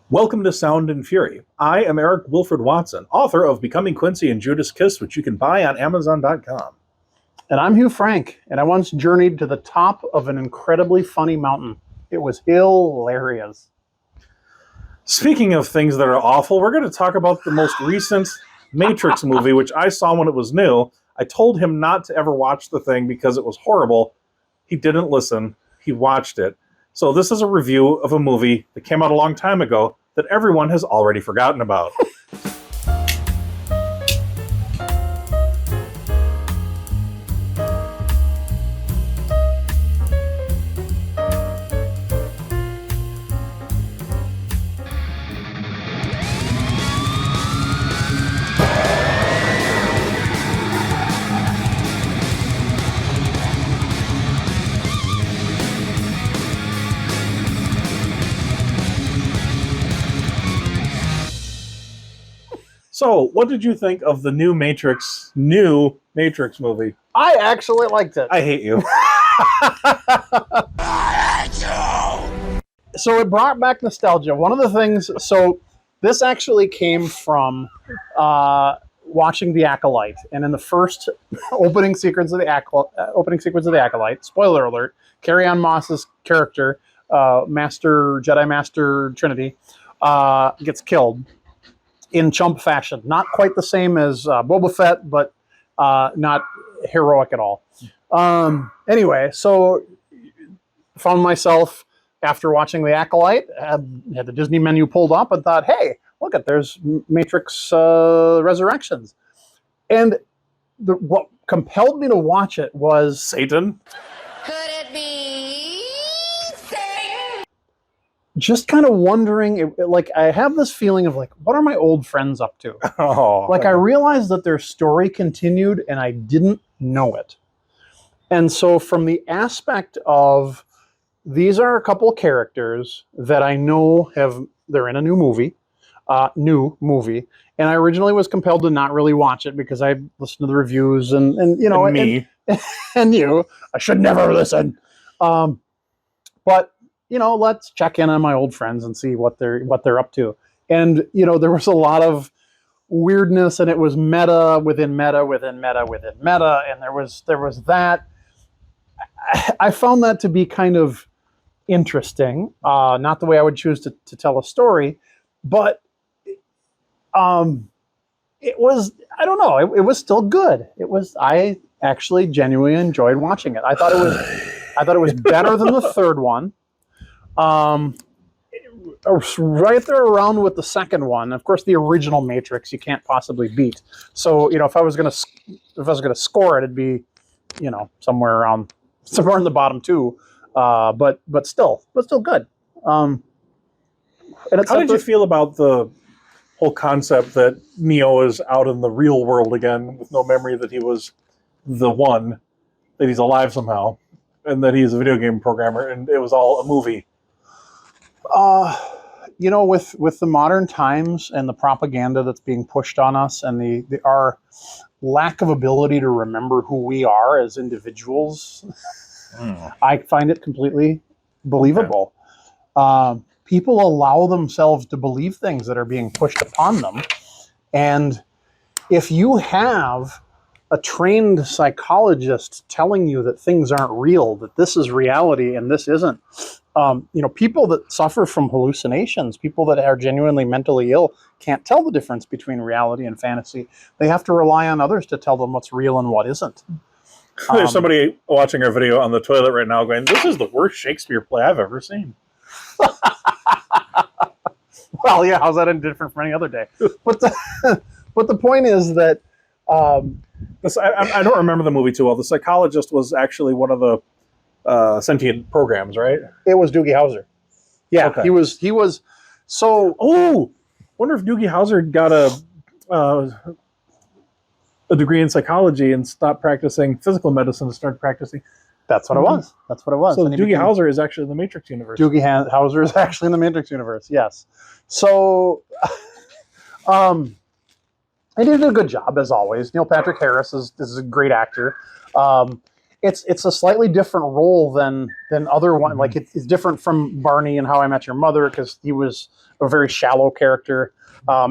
Welcome to Sound and Fury. I am Eric Wilfred Watson, author of Becoming Quincy and Judas Kiss, which you can buy on Amazon.com. And I'm Hugh Frank, and I once journeyed to the top of an incredibly funny mountain. It was hilarious. Speaking of things that are awful, we're going to talk about the most recent Matrix movie, which I saw when it was new. I told him not to ever watch the thing because it was horrible. He didn't listen. He watched it. So this is a review of a movie that came out a long time ago that everyone has already forgotten about. So, what did you think of the new Matrix movie? I actually liked it. I hate you. So it brought back nostalgia. One of the things, so this actually came from watching The Acolyte, and in the first opening sequence of the Acolyte, spoiler alert, Carrie-Anne Moss's character, Jedi Master Trinity, gets killed in chump fashion. Not quite the same as Boba Fett, but not heroic at all. Anyway, so found myself, after watching The Acolyte, had the Disney menu pulled up and thought, hey, look there's Matrix Resurrections. And what compelled me to watch it was Satan? Could it be Satan? just kind of wondering, I have this feeling of what are my old friends up to? Oh. I realized that their story continued and I didn't know it. And so from the aspect of, these are a couple characters that I know they're in a new movie, and I originally was compelled to not really watch it because I listened to the reviews and me. and you. I should never listen. But let's check in on my old friends and see what they're up to. And there was a lot of weirdness, and it was meta within meta within meta within meta, and there was that. I found that to be kind of interesting, not the way I would choose to tell a story, but it was, I don't know, it was still good. I actually genuinely enjoyed watching it. I thought it was better than the third one. Right there around with the second one. Of course, the original Matrix you can't possibly beat. So if I was gonna score it, it'd be somewhere in the bottom two. But still good. And How did you feel about the whole concept that Neo is out in the real world again with no memory that he was the one, that he's alive somehow, and that he's a video game programmer, and it was all a movie? With the modern times and the propaganda that's being pushed on us, and our lack of ability to remember who we are as individuals, I find it completely believable. Okay. People allow themselves to believe things that are being pushed upon them. And if you have a trained psychologist telling you that things aren't real, that this is reality and this isn't, people that suffer from hallucinations, people that are genuinely mentally ill, can't tell the difference between reality and fantasy. They have to rely on others to tell them what's real and what isn't. There's somebody watching our video on the toilet right now going, this is the worst Shakespeare play I've ever seen. Well, yeah, how's that any different from any other day? But the point is that I don't remember the movie too well. The psychologist was actually one of the sentient programs, right? It was Doogie Howser. Yeah, okay. He was. So, wonder if Doogie Howser got a degree in psychology and stopped practicing physical medicine and started practicing. That's what it was. That's what it was. So Doogie Howser is actually in the Matrix universe. Doogie Howser is actually in the Matrix universe, yes. So, and he did a good job, as always. Neil Patrick Harris is a great actor. it's a slightly different role than other one. Mhm. Like it's different from Barney and How I Met Your Mother because he was a very shallow character.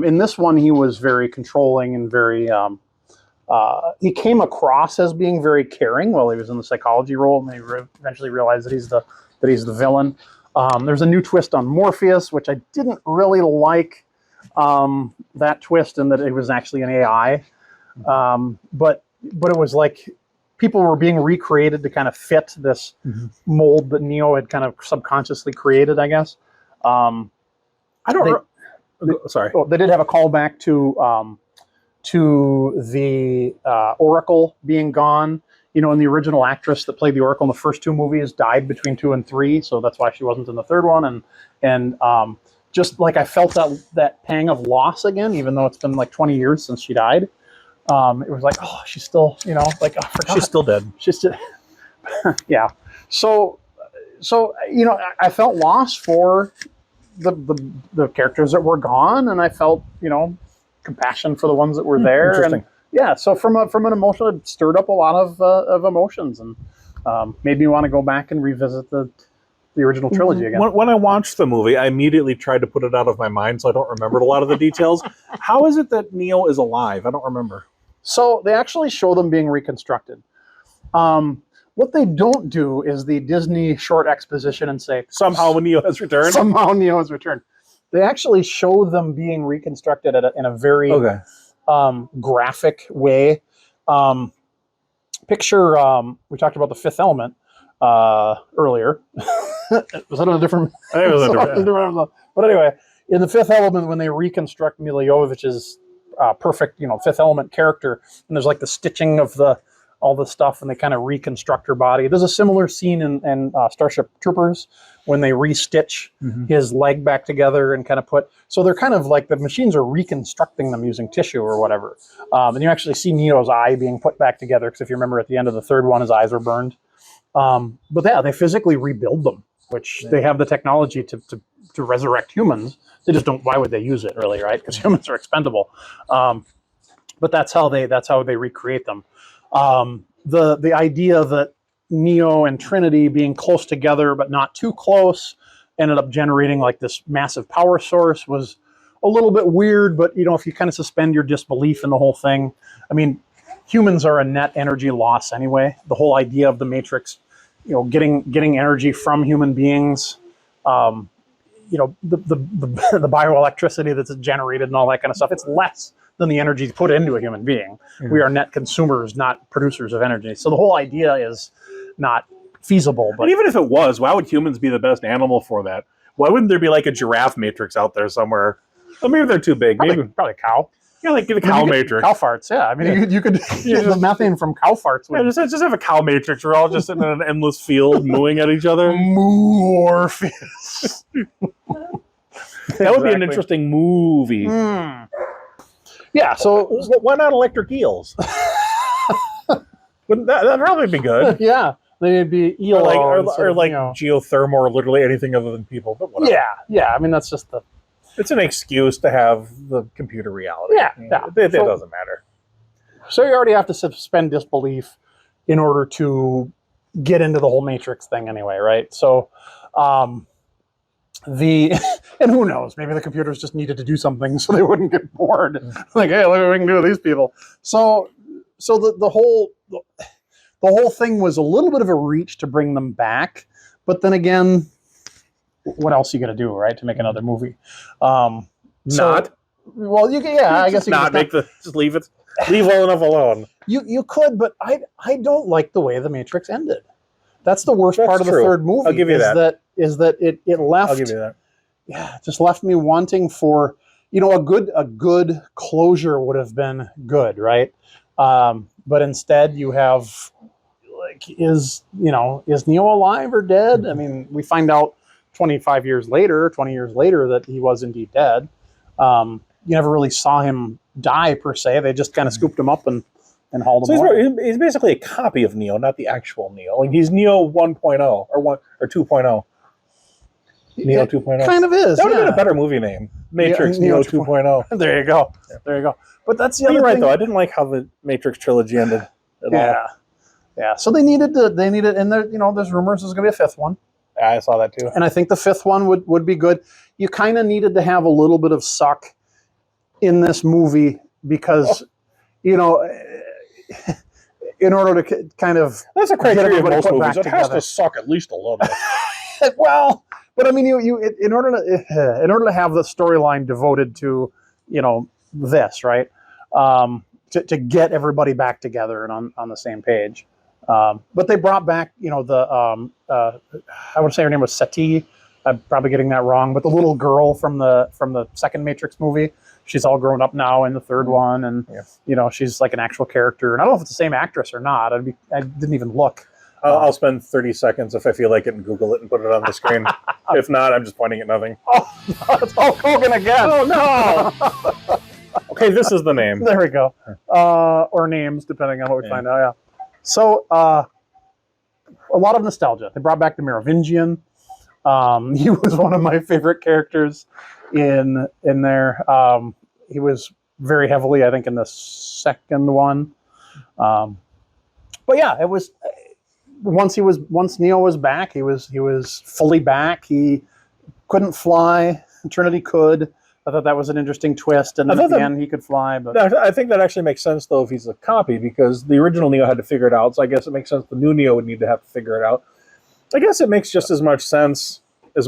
In this one, he was very controlling and very. He came across as being very caring while he was in the psychology role, and they eventually realized that he's the villain. There's a new twist on Morpheus, which I didn't really like. That twist, and that it was actually an AI, but it was like people were being recreated to kind of fit this mold that Neo had kind of subconsciously created, I guess. I don't. Sorry. Oh, they did have a callback to the Oracle being gone. You know, and the original actress that played the Oracle in the first two movies died between 2 and 3, so that's why she wasn't in the third one. And just like I felt that pang of loss again, even though it's been like 20 years since she died. It was like, oh, she's still, you know, like I forgot. She's still dead. She's still, yeah. So you know, I felt lost for the characters that were gone, and I felt, you know, compassion for the ones that were there. Interesting. And yeah, so from an emotional, it stirred up a lot of emotions, and made me want to go back and revisit the original trilogy again. When I watched the movie, I immediately tried to put it out of my mind, so I don't remember a lot of the details. How is it that Neo is alive? I don't remember. So they actually show them being reconstructed. What they don't do is the Disney short exposition and say, Somehow Neo has returned? somehow Neo has returned. They actually show them being reconstructed in a very graphic way. Picture, we talked about the Fifth Element earlier. Was that on a different? I think it was a different. But anyway, in the Fifth Element, when they reconstruct Mila Jovovich's perfect, you know, Fifth Element character, and there's like the stitching of all the stuff, and they kind of reconstruct her body. There's a similar scene in Starship Troopers when they restitch his leg back together and kind of so they're kind of like the machines are reconstructing them using tissue or whatever. And you actually see Neo's eye being put back together, because if you remember at the end of the third one, his eyes were burned. But yeah, they physically rebuild them, which they have the technology to resurrect humans. They just don't. Why would they use it, really, right? Because humans are expendable. But that's how they recreate them. The idea that Neo and Trinity being close together but not too close ended up generating like this massive power source was a little bit weird. But you know, if you kind of suspend your disbelief in the whole thing, I mean, humans are a net energy loss anyway. The whole idea of the Matrix, you know, getting energy from human beings, you know, the bioelectricity that's generated and all that kind of stuff, it's less than the energy put into a human being. We are net consumers, not producers of energy. So the whole idea is not feasible. But And even if it was, why would humans be the best animal for that? Why wouldn't there be like a giraffe matrix out there somewhere? Well, maybe they're too big. Maybe probably a cow. yeah, like the cow matrix. Cow farts, yeah. I mean, you could the methane from cow farts. Yeah, just have a cow matrix. We're all just in an endless field mooing at each other. Morpheus. That would be an interesting movie. Yeah, so Why not electric eels? Wouldn't that'd probably be good. yeah, they'd be eel Or like geothermal, or literally anything other than people. But whatever. Yeah. I mean, that's just It's an excuse to have the computer reality. Yeah. It doesn't matter. So you already have to suspend disbelief in order to get into the whole Matrix thing anyway, right? So and who knows, maybe the computers just needed to do something so they wouldn't get bored. Like, hey, look what we can do with these people. So the whole thing was a little bit of a reach to bring them back, but then again, what else are you going to do, right, to make another movie? Well, you can, I guess you not can just leave it. Leave well enough alone. You could, but I don't like the way the Matrix ended. That's the worst part of the third movie. I'll give you that. Is that it left? I'll give you that. Yeah, just left me wanting for, you know, a good closure would have been good, right? But instead you have like, is Neo alive or dead? I mean, we find out 20 years later that he was indeed dead. You never really saw him die per se. They just kind of scooped him up and hauled him over. He's basically a copy of Neo, not the actual Neo. Like, he's Neo 1.0 or 2.0. Neo 2.0. Kind of is. That would have been a better movie name. Matrix Neo 2.0. There you go. Yeah. There you go. But that's the other You're right, thing. though. I didn't like how the Matrix trilogy ended at all. Yeah. So they needed, and there, there's rumors there's going to be a fifth one. Yeah, I saw that too. And I think the fifth one would be good. You kind of needed to have a little bit of suck in this movie because, in order to kind of That's a criteria of everybody most put movies. back It has together. to suck at least a little bit. Well, but I mean, in order to have the storyline devoted to, this, right, to get everybody back together and on the same page. But they brought back, I would say her name was Sati. I'm probably getting that wrong, but the little girl from the second Matrix movie, she's all grown up now in the third one, and she's like an actual character. And I don't know if it's the same actress or not. I didn't even look. I'll spend 30 seconds if I feel like it and Google it and put it on the screen. If not, I'm just pointing at nothing. Oh, it's Hulk Hogan again. Oh no! Okay, this is the name. There we go. Or names, depending on what we find out. Yeah. So a lot of nostalgia. They brought back the Merovingian. He was one of my favorite characters in there. He was very heavily, I think, in the second one. But yeah, it was once Neo was back, he was fully back. He couldn't fly. Trinity could. I thought that was an interesting twist, and then at the end he could fly. But I think that actually makes sense, though, if he's a copy, because the original Neo had to figure it out. So I guess it makes sense the new Neo would need to have to figure it out. I guess it makes just as much sense as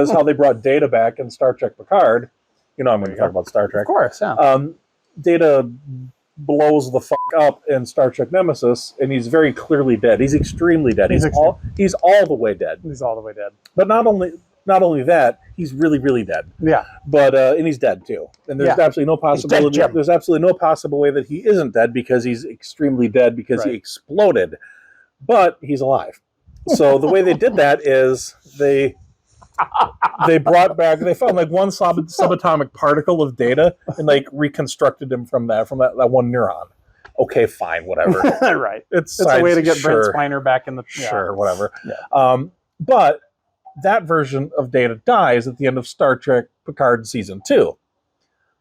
how they brought Data back in Star Trek Picard. I'm going to talk about Star Trek. Of course, yeah. Data blows the fuck up in Star Trek Nemesis, and he's very clearly dead. He's extremely dead. He's all the way dead. He's all the way dead. But not only that, he's really, really dead. Yeah. But and he's dead too. And there's absolutely no possibility. There's absolutely no possible way that he isn't dead because he's extremely dead because he exploded. But he's alive. So the way they did that is they brought back. They found like one subatomic particle of Data and like reconstructed him from that one neuron. Okay, fine, whatever. Right. It's a way to get Brent Spiner back in the whatever. Yeah. But that version of Data dies at the end of Star Trek Picard Season 2.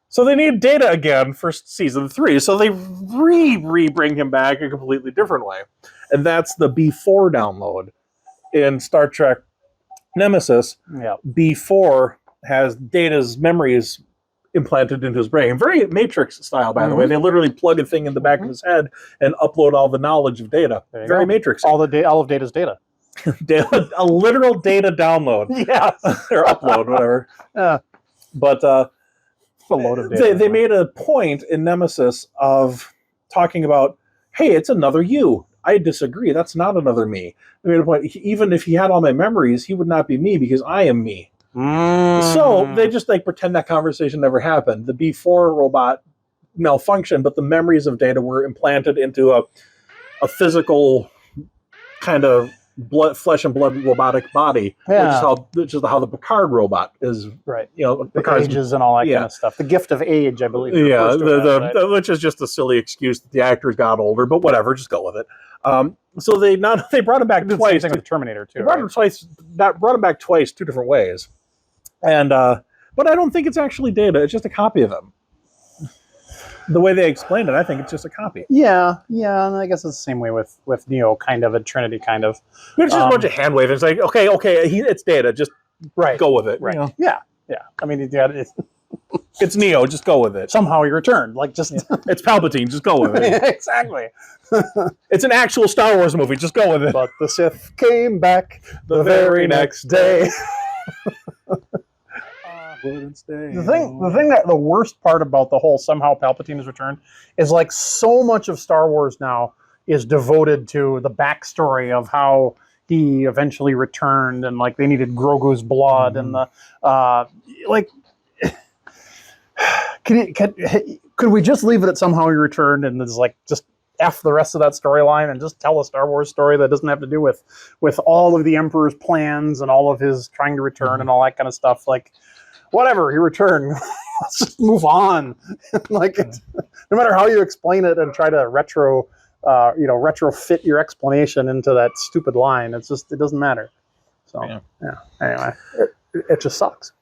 So they need Data again for Season 3. So they bring him back a completely different way. And that's the B4 download. In Star Trek Nemesis, B4 has Data's memories implanted into his brain. Very Matrix style, by the way. They literally plug a thing in the back of his head and upload all the knowledge of Data. Very Matrix. All of Data's data. A literal Data download. Yes. Or upload, whatever. But a load of data. They made a point in Nemesis of talking about, hey, it's another you. I disagree. That's not another me. They made a point. Even if he had all my memories, he would not be me because I am me. So they just like pretend that conversation never happened. The B4 robot malfunctioned, but the memories of Data were implanted into a physical kind of flesh and blood robotic body, which is how the Picard robot is. Right. Picard's ages and all that kind of stuff. The gift of age, I believe. Yeah, which is just a silly excuse that the actors got older, but whatever, just go with it. So they brought him back twice. Same thing with Terminator too. They brought him twice. Brought him back twice, two different ways, and but I don't think it's actually Data. It's just a copy of him. The way they explained it, I think it's just a copy. Yeah, and I guess it's the same way with Neo, kind of, and Trinity, kind of. It's just a bunch of hand waving. It's like, okay, it's Data. Just go with it. Right. Yeah. I mean, it's Neo. Just go with it. Somehow he returned. Like, just it's Palpatine. Just go with it. Exactly. It's an actual Star Wars movie. Just go with it. But the Sith came back the very next day. The worst part about the whole somehow Palpatine has returned is like so much of Star Wars now is devoted to the backstory of how he eventually returned, and like they needed Grogu's blood and the like. Could we just leave it at somehow he returned and it's like just F the rest of that storyline and just tell a Star Wars story that doesn't have to do with all of the Emperor's plans and all of his trying to return and all that kind of stuff. Like, whatever, he returned. Let's just move on. Like, no matter how you explain it and try to retrofit your explanation into that stupid line, it doesn't matter. So, anyway, it just sucks.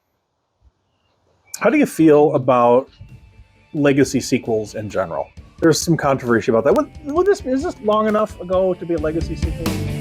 How do you feel about legacy sequels in general? there's some controversy about that. Is this long enough ago to be a legacy sequel?